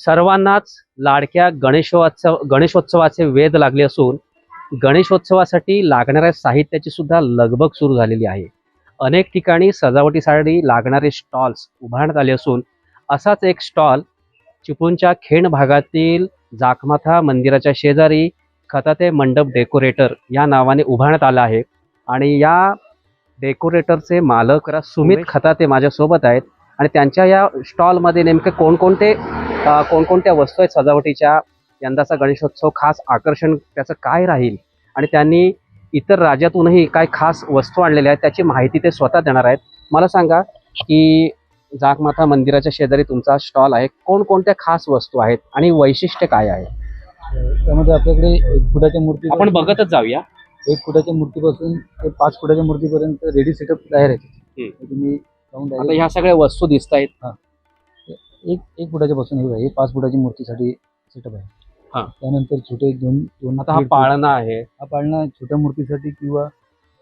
सर्वांनाच लाडक्या गणेशोत्सवाचे वेध लागले असून गणेशोत्सवासाठी लागणाऱ्या साहित्याची सुद्धा लगबग सुरू झालेली आहे. अनेक ठिकाणी सजावटीसाठी लागणारे स्टॉल्स उभारण्यात आले असून असाच एक स्टॉल चिपळूणच्या खेड भागातील जाखमाथा मंदिराच्या शेजारी खताते मंडप डेकोरेटर या नावाने उभारण्यात आला आहे. आणि या डेकोरेटरचे मालक सुमित खताते माझ्यासोबत आहेत आणि त्यांच्या या स्टॉलमध्ये नेमके कोणकोणत्या वस्तू आहेत सजावटीच्या, यंदाचा गणेशोत्सव खास आकर्षण त्याचं काय राहील आणि त्यांनी इतर राज्यातूनही काय खास वस्तू आणलेल्या आहेत त्याची माहिती ते स्वतः देणार आहेत. मला सांगा की जाखमाथा मंदिराच्या शेजारी तुमचा स्टॉल आहे, कोणकोणत्या खास वस्तू आहेत आणि वैशिष्ट्य काय आहे? त्यामध्ये आपल्याकडे 1 फुटाच्या मूर्ती आपण बघतच जाऊया. 1 फुटाच्या मूर्तीपासून ते 5 फुटाच्या मूर्तीपर्यंत रेडी सेटअप तयार आहे. तुम्ही आता ह्या सगळ्या वस्तू दिसत आहेत. एक फुटाच्या पासून हे 5 फुटाची मूर्तीसाठी सेटअप आहे. त्यानंतर छोटे दोन आता हा पाळणा आहे, हा पाळणा छोट्या मूर्तीसाठी किंवा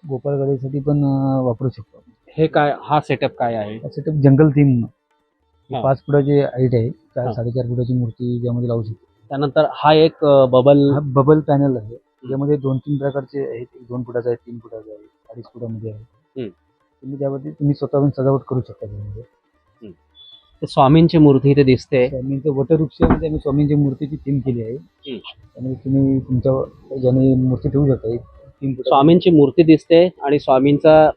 गोपाळगाडीसाठी पण वापरू शकतो. हे काय, हा सेटअप काय आहे? हा सेटअप जंगल थीम 5 फुटाची हाईट आहे, 4-4.5 फुटाची मूर्ती ज्यामध्ये लावू शकतो. त्यानंतर हा एक बबल पॅनल आहे, ज्यामध्ये 2-3 प्रकारचे आहेत. 2 फुटाचा आहे, 3 फुटाचा आहे, 2.5 फुटामध्ये आहे. तुम्ही त्यामध्ये तुम्ही स्वतःहून सजावट करू शकता. त्यामध्ये स्वामींची मूर्ती इथे दिसते. स्वामींचं वटवृक्षामध्ये आम्ही स्वामींची मूर्तीची थीम केली आहे. त्यामध्ये तुम्ही तुमच्या ज्याने मूर्ती ठेवू शकता. 3 फुट स्वामींची मूर्ती दिसते आणि स्वामींचं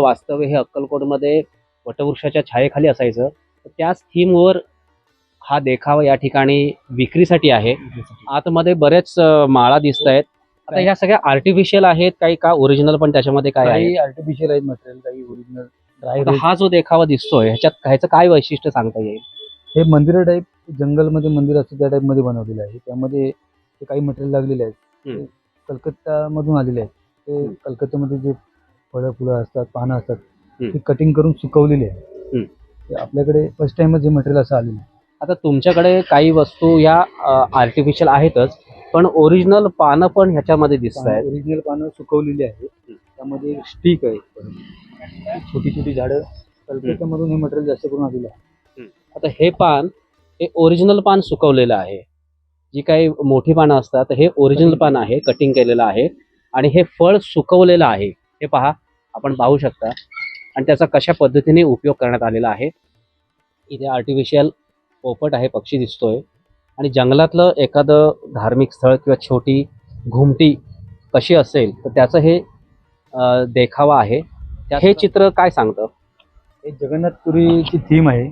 वास्तव्य हे अक्कलकोटमध्ये वटवृक्षाच्या छायेखाली असायचं. त्याच थीमवर हा देखावा या ठिकाणी विक्रीसाठी आहे. आतमध्ये बरेच माळा दिसत आहेत. आता ह्या सगळ्या आर्टिफिशियल आहेत काही का ओरिजिनल पण त्याच्यामध्ये काय आहे? काही आर्टिफिशियल आहेत मटेरियल, काही ओरिजिनल ड्राय. हा जो देखावा दिसतोय ह्याचं काय वैशिष्ट्य सांगता येईल? हे मंदिर टाईप, जंगलमध्ये मंदिर असतं त्या टाईप मध्ये बनवलेलं आहे. त्यामध्ये काही मटेरियल लागलेले आहेत, कलकत्ता मधून आलेले आहेत. ते कलकत्त्यामध्ये जे फळं असतात, पानं असतात, ती कटिंग करून सुकवलेली आहे. आपल्याकडे फर्स्ट टाइमच हे मटेरियल असं आलेलं आहे. आता तुमच्याकडे काही वस्तू या आर्टिफिशियल आहेतच, पण ओरिजिनल पानं पण ह्याच्यामध्ये दिसत आहेत. ओरिजिनल पानं सुकवलेली आहेत. त्यामध्ये स्टिक आहे, छोटी छोटी झाडं. कलकत्त्यामधून हे मटेरियल जास्त करून आलेलं आहे. आता हे पान हे ओरिजिनल पान सुकवलेलं आहे. जी काही मोठी पानं असतात हे ओरिजिनल पान आहे, कटिंग केलेलं आहे. आणि हे फळ सुकवलेलं आहे. हे पहा, आपण पाहू शकता. आणि त्याचा कशा पद्धतीने उपयोग करण्यात आलेला आहे. इथे आर्टिफिशियल पोपट आहे, पक्षी दिसतोय. आणि जंगलातलं एखादं धार्मिक स्थळ किंवा छोटी घुमटी कशी असेल तर त्याचं हे देखावा आहे. हे चित्र काय सांगतं? हे जगन्नाथपुरीची थीम आहे,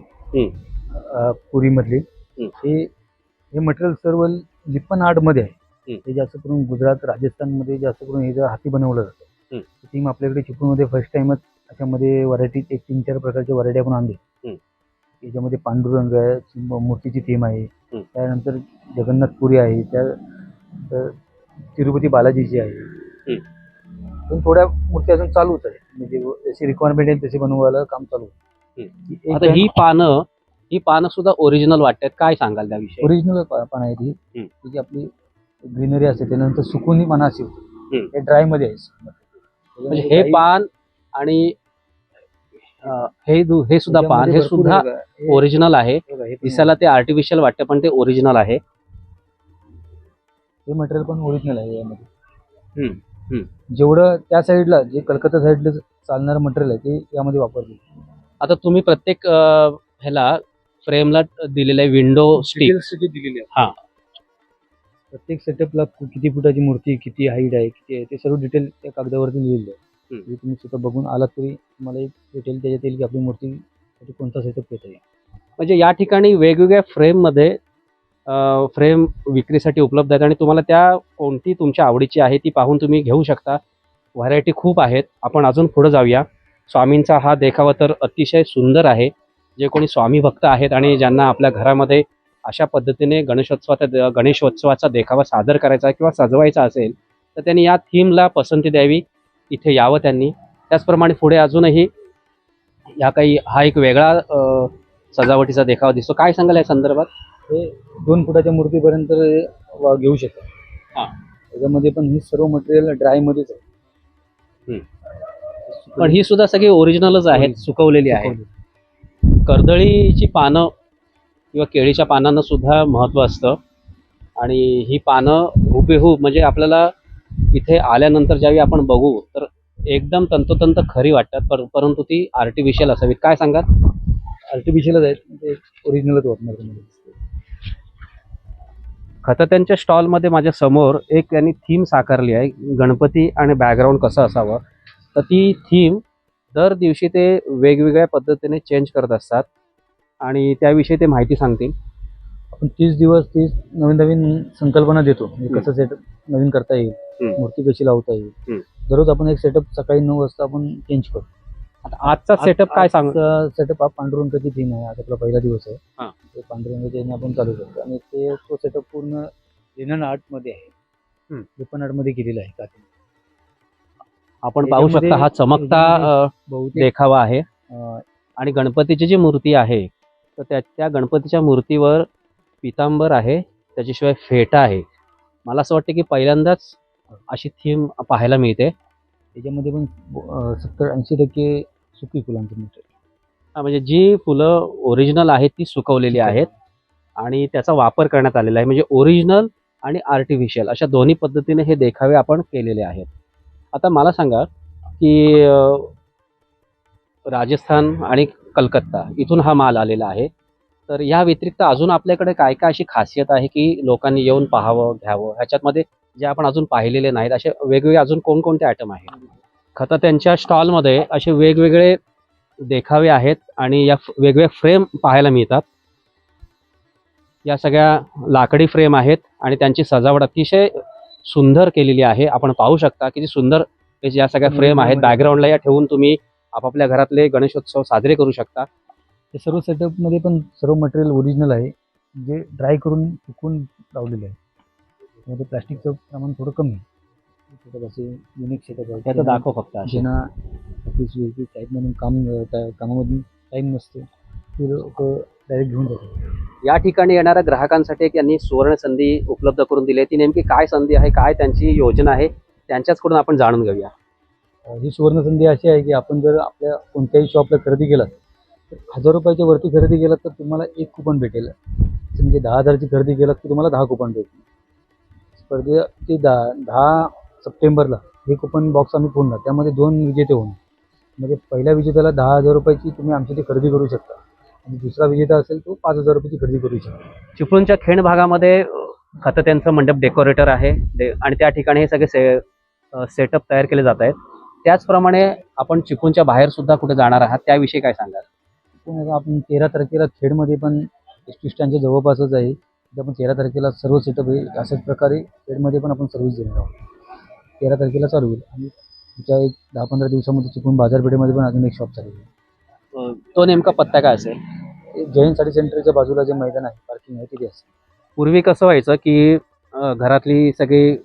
पुरीमधली. हे मटेरियल सर्व लिप्पन आर्टमध्ये आहे. हे जास्त करून गुजरात, राजस्थानमध्ये जास्त करून हे हाती बनवलं जातं. थीम आपल्याकडे चिपळूणमध्ये फर्स्ट टाइमच अशामध्ये व्हरायटी 1-3-4 प्रकारच्या व्हरायटी आपण आणली. याच्यामध्ये पांडुरंग आहे, मूर्तीची थीम आहे. त्यानंतर जगन्नाथपुरी आहे, त्या तिरुपती बालाजीची आहे. पण थोड्या मूर्ती अजून चालूच आहे, म्हणजे जशी रिक्वायरमेंट आहे तशी बनवायला काम चालू आहे. आता ही पानं सुद्धा ओरिजिनल वाटतात, काय सांगाल त्याविषयी? ओरिजिनल पानं आहे ती जी आपली ग्रीनरी असते, त्यानंतर सुकून पानं अशी होती. हे ड्राय मध्ये आहे. म्हणजे हे पान आणि हे सुद्धा पान हे सुद्धा ओरिजिनल आहे. दिसायला ते आर्टिफिशियल वाटतं पण ते ओरिजिनल आहे. हे मटेरियल पण ओरिजिनल आहे यामध्ये. जेवढं त्या साईडला जे कलकत्ता साईडला चालणारं मटेरियल आहे ते यामध्ये वापरले. आता तुम्ही प्रत्येक ह्याला फ्रेमला दिलेलं आहे विंडो स्टिक दिलेली आहे. प्रत्येक सेटअपला किती फुटाची मूर्ती, किती हाईट आहे, किती आहे, ते सर्व डिटेल त्या कागदावरती लिहिलेलं आहे. तुम्ही स्वतः बघून आलात तरी तुम्हाला एक डिटेल त्याच्यात येईल की आपली मूर्तीसाठी कोणता सेटअप घेता येईल. म्हणजे या ठिकाणी वेगवेगळ्या फ्रेममध्ये फ्रेम विक्रीसाठी उपलब्ध आहेत आणि तुम्हाला त्या कोणती तुमच्या आवडीची आहे ती पाहून तुम्ही घेऊ शकता. व्हरायटी खूप आहेत. आपण अजून पुढे जाऊया. स्वामींचा हा देखावा तर अतिशय सुंदर आहे. जे कोणी स्वामी भक्त आहेत आणि ज्यांना आपल्या घरामध्ये अशा पद्धतीने गणेशोत्सवाचा देखावा सादर करायचा किंवा सजवायचा असेल तर त्यांनी या थीमला पसंती द्यावी, इथे यावं त्यांनी. त्याचप्रमाणे पुढे अजूनही हा एक वेगळा सजावटीचा देखावा दिसतो. काय सांगाल या संदर्भात? हे 2 फुटाच्या मूर्तीपर्यंत घेऊ शकता. त्याच्यामध्ये पण ही सर्व मटेरियल ड्रायमध्येच आहे. पण ही सुद्धा सगळी ओरिजिनलच आहेत, सुकवलेली आहेत. कर्दळीची पानं किंवा केळीच्या पानांना सुद्धा महत्त्व असतं. आणि ही पानं हुबेहूब म्हणजे आपल्याला इथे आल्यानंतर ज्यावेळी आपण बघू तर एकदम तंतोतंत खरी वाटतात, परंतु ती आर्टिफिशियल असावीत. काय सांगाल? आर्टिफिशियलच आहेत, म्हणजे ओरिजिनलच वाटणार तुम्हाला. खतात्यांच्या स्टॉलमध्ये माझ्या समोर एक त्यांनी थीम साकारली आहे, गणपती आणि बॅकग्राऊंड कसं असावं. तर ती थीम दर दिवशी ते वेगवेगळ्या पद्धतीने चेंज करत असतात आणि त्याविषयी ते माहिती सांगतील. आपण 30 दिवस 30 नवीन नवीन संकल्पना देतो, म्हणजे कसं सेटअप नवीन करता येईल, मूर्ती कशी लावता येईल. दररोज आपण एक सेटअप सकाळी 9 वाजता आपण चेंज करतो. आता आजचा सेटअप काय सांग? सेटअप हा पांडुरंगाची थीम आहे. आज आपला पहिला दिवस आहे. हां. ते पांडुरंगाच्या ह्याने आपण चालू करतो आणि तो सेटअप पूर्ण लिनन आर्टमध्ये आहे. लिपन आर्टमध्ये केलेला आहे काठी. आपण पाहू शकता हा चमकता बहुतेक देखावा आहे. आणि गणपतीची जी मूर्ती आहे तर त्या गणपतीच्या मूर्तीवर पितांबर आहे, त्याच्याशिवाय फेटा आहे. मला असं वाटतं की पहिल्यांदाच अशी थीम पाहायला मिळते. त्याच्यामध्ये पण 70-80% सुकी फुलांचं मटेरियल. म्हणजे जी फुलं ओरिजिनल आहेत ती सुकवलेली आहेत आणि त्याचा वापर करण्यात आलेला आहे. म्हणजे ओरिजिनल आणि आर्टिफिशियल अशा दोन्ही पद्धतीने हे देखावे आपण केलेले आहेत. आता मला सांगा की राजस्थान आणि कलकत्ता इथून हा माल आलेला आहे. तर या व्यतिरिक्त अजून आपल्याकडे काय काय अशी खासियत आहे की लोकांनी येऊन पाहावं घ्यावं, ह्याच्यामध्ये जे आपण अजून पाहिलेले नाहीत असे वेगवेगळे अजून कोणकोणते आयटम आहेत? खतं त्यांच्या स्टॉलमध्ये असे वेगवेगळे देखावे आहेत आणि या वेगवेगळ्या फ्रेम पाहायला मिळतात. या सगळ्या लाकडी फ्रेम आहेत आणि त्यांची सजावट अतिशय सुंदर केलेली आहे. आपण पाहू शकता किती सुंदर या सगळ्या फ्रेम आहेत. बॅकग्राऊंडला या ठेवून तुम्ही आपापल्या घरातले गणेशोत्सव साजरे करू शकता. ते सर्व सेटअपमध्ये पण सर्व मटेरियल ओरिजिनल आहे, जे ड्राय करून सुकून लावलेलं आहे. त्यामध्ये प्लास्टिकचं प्रमाण थोडं कमी आहे. सेटअप असे युनिक सेटअप आहे. त्याचं दाखव फक्त असे. ज्यांना ऑफिस वेगळी टाईपमधून कामामधून टाईम नसतो ते लोक डायरेक्ट घेऊन जातात. या ठिकाणी येणाऱ्या ग्राहकांसाठी एक यांनी सुवर्ण संधी उपलब्ध करून दिली आहे. ती नेमकी काय संधी आहे, काय त्यांची योजना आहे, त्यांच्याचकडून आपण जाणून घेऊया. ही सुवर्ण संधी अशी आहे की आपण जर आपल्या कोणत्याही शॉपला खरेदी केलात तर 1000 रुपयाच्या वरती खरेदी केलात तर तुम्हाला एक कुपन भेटेल. म्हणजे 10,000ची खरेदी केलात तर तुम्हाला 10 कुपन भेटेल. स्पर्धेचे 10 सप्टेंबरला हे कुपन बॉक्स आम्ही फोडणार, त्यामध्ये 2 विजेते होणार. म्हणजे पहिल्या विजेत्याला 10,000 रुपयाची तुम्ही आमच्या इथे खरेदी करू शकता आणि दुसरा विजेता असेल तो 5,000 रुपयाची खरेदी करू शकता. चिपळूणच्या खेड भागामध्ये खतं त्यांचं मंडप डेकोरेटर आहे आणि त्या ठिकाणी हे सगळे सेटअप तयार केले जात आहेत. त्याचप्रमाणे आपण चिपळूणच्या बाहेर सुद्धा कुठे जाणार आहात, त्याविषयी काय सांगाल? पण आपण 13 तारखेला खेडमध्ये पण एस.टी. स्टँडच्या जवळपासच आहे, तिथे आपण 13 तारखेला सर्व सेटअप आहे. अशाच प्रकारे खेडमध्ये पण आपण सर्व्हिस देणार आहोत. 13 तारखेला चालू होईल आणि पुढच्या एक 10-15 दिवसामध्ये चिपळूण बाजारपेठेमध्ये पण अजून एक शॉप चालू होईल. तो नेमका पत्ता काय असेल? जैन साडी सेंटरच्या बाजूला जे मैदान आहे, पार्किंग आहे, तिथे असेल. पूर्वी कसं व्हायचं की घरातली सगळी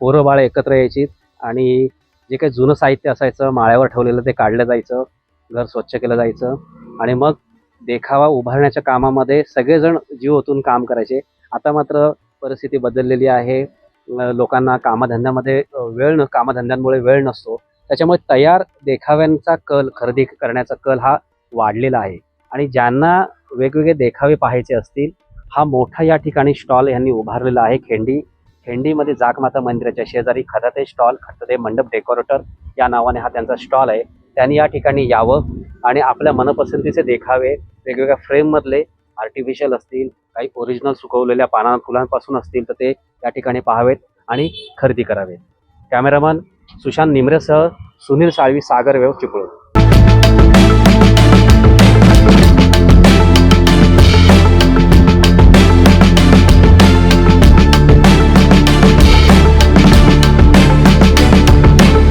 पोरं बाळ एकत्र यायची आणि जे काही जुनं साहित्य असायचं माळ्यावर ठेवलेलं ते काढलं जायचं, घर स्वच्छ केलं जायचं आणि मग देखावा उभारण्याच्या कामामध्ये सगळेजण जीव ओतून काम करायचे. आता मात्र परिस्थिती बदललेली आहे. लोकांना कामधंद्यामध्ये कामधंद्यांमुळे वेळ नसतो. त्याच्यामुळे तयार देखाव्यांचा कल, खरेदी करण्याचा कल हा वाढलेला आहे आणि ज्यांना वेगवेगळे देखावे पाहायचे असतील, हा मोठा या ठिकाणी स्टॉल यांनी उभारलेला आहे. खेंडीमध्ये जागमाता मंदिराच्या शेजारी खताते स्टॉल, खताते मंडप डेकोरेटर या नावाने हा त्यांचा स्टॉल आहे. त्यांनी या ठिकाणी यावं आणि आपल्या मनपसंतीचे देखावे वेगवेगळ्या फ्रेममधले आर्टिफिशियल असतील, काही ओरिजिनल सुकवलेल्या फुलांपासून असतील तर ते या ठिकाणी पाहावेत आणि खरेदी करावेत. कॅमेरामन सुशांत निमरेसह सुनील साळवी, सागर वेव, चिपळूण.